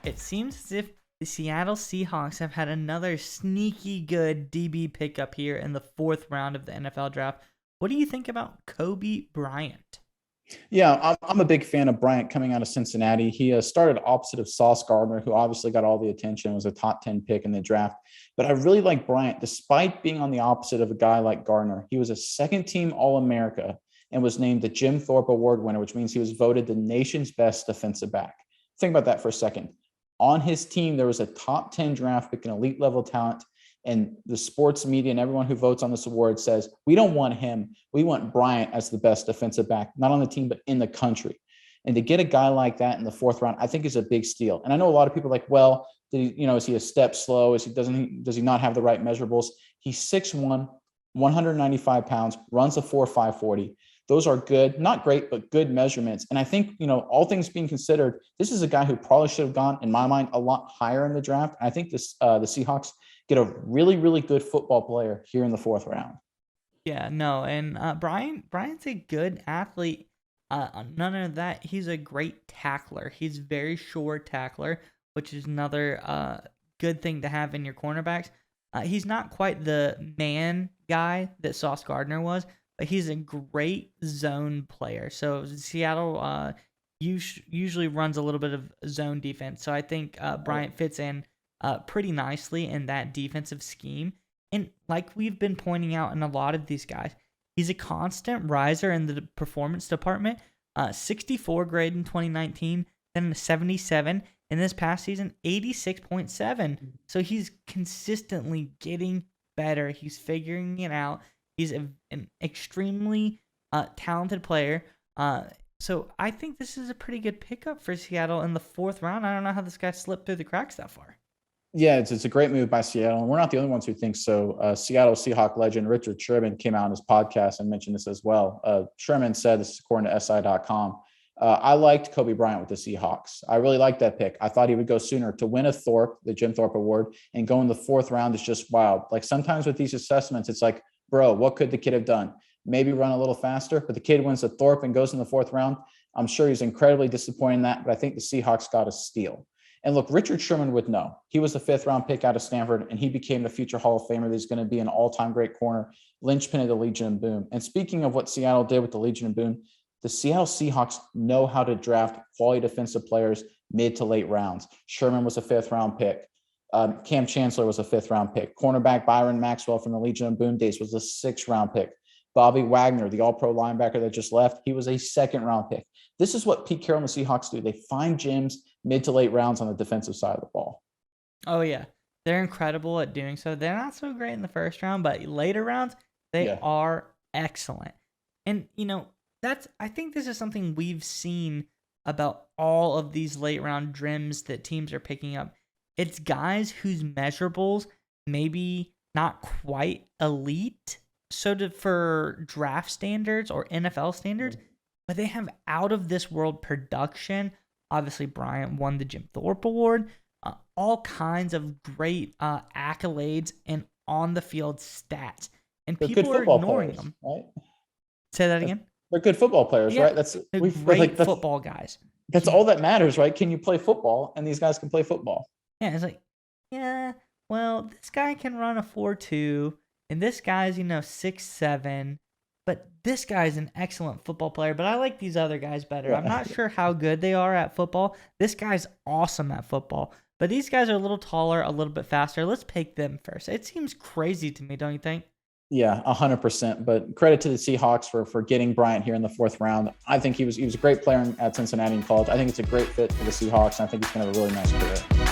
it seems as if the Seattle Seahawks have had another sneaky good DB pickup here in the 4th round of the NFL draft. What do you think about Coby Bryant? Yeah, I'm a big fan of Bryant coming out of Cincinnati. He started opposite of Sauce Gardner, who obviously got all the attention, was a top 10 pick in the draft. But I really like Bryant, despite being on the opposite of a guy like Gardner. He was a second-team All-America and was named the Jim Thorpe Award winner, which means he was voted the nation's best defensive back. Think about that for a second. On his team, there was a top 10 draft pick, an elite level talent. And the sports media and everyone who votes on this award says, we don't want him. We want Bryant as the best defensive back, not on the team, but in the country. And to get a guy like that in the 4th round, I think is a big steal. And I know a lot of people are like, well, is he a step slow? Does he not have the right measurables? He's 6'1", 195 pounds, runs a 4.5 40. Those are good, not great, but good measurements. And I think, all things being considered, this is a guy who probably should have gone, in my mind, a lot higher in the draft. I think the Seahawks get a really, really good football player here in the 4th round. Yeah, no, and Bryant's a good athlete. None of that. He's a great tackler. He's a very short tackler, which is another good thing to have in your cornerbacks. He's not quite the man guy that Sauce Gardner was, but he's a great zone player. So Seattle usually runs a little bit of zone defense. So I think Bryant fits in pretty nicely in that defensive scheme. And like we've been pointing out in a lot of these guys, he's a constant riser in the performance department. 64 grade in 2019, then a 77 in this past season, 86.7. So he's consistently getting better. He's figuring it out. He's an extremely talented player. So I think this is a pretty good pickup for Seattle in the 4th round. I don't know how this guy slipped through the cracks that far. Yeah, it's a great move by Seattle. And we're not the only ones who think so. Seattle Seahawk legend Richard Sherman came out on his podcast and mentioned this as well. Sherman said, this is according to SI.com, I liked Coby Bryant with the Seahawks. I really liked that pick. I thought he would go sooner. To win the Jim Thorpe Award, and go in the 4th round is just wild. Like sometimes with these assessments, it's like, bro, what could the kid have done? Maybe run a little faster, but the kid wins the Thorpe and goes in the 4th round. I'm sure he's incredibly disappointed in that, but I think the Seahawks got a steal. And look, Richard Sherman would know. He was the 5th round pick out of Stanford, and he became the future Hall of Famer. He's going to be an all-time great corner, linchpin of the Legion of Boom. And speaking of what Seattle did with the Legion of Boom, the Seattle Seahawks know how to draft quality defensive players mid to late rounds. Sherman was a 5th round pick. Cam Chancellor was a 5th round pick. Cornerback Byron Maxwell from the Legion of Boom days was a 6th round pick. Bobby Wagner, the all-pro linebacker that just left, he was a 2nd round pick. This is what Pete Carroll and the Seahawks do. They find gems mid to late rounds on the defensive side of the ball. Oh, yeah. They're incredible at doing so. They're not so great in the 1st round, but later rounds, they are excellent. And, I think this is something we've seen about all of these late round gems that teams are picking up. It's guys whose measurables maybe not quite elite for draft standards or NFL standards, but they have out of this world production. Obviously, Bryant won the Jim Thorpe Award, all kinds of great accolades and on the field stats, and They're people are ignoring them. Right? Say that again. They're good football players, right? That's great football guys. That's all that matters, right? Can you play football? And these guys can play football. Yeah, it's like, well, this guy can run a 4.2, and this guy's 6'7", but this guy's an excellent football player. But I like these other guys better. I'm not sure how good they are at football. This guy's awesome at football, but these guys are a little taller, a little bit faster. Let's pick them first. It seems crazy to me, don't you think? Yeah, 100%. But credit to the Seahawks for getting Bryant here in the 4th round. I think he was a great player at Cincinnati in college. I think it's a great fit for the Seahawks, and I think he's going to have a really nice career.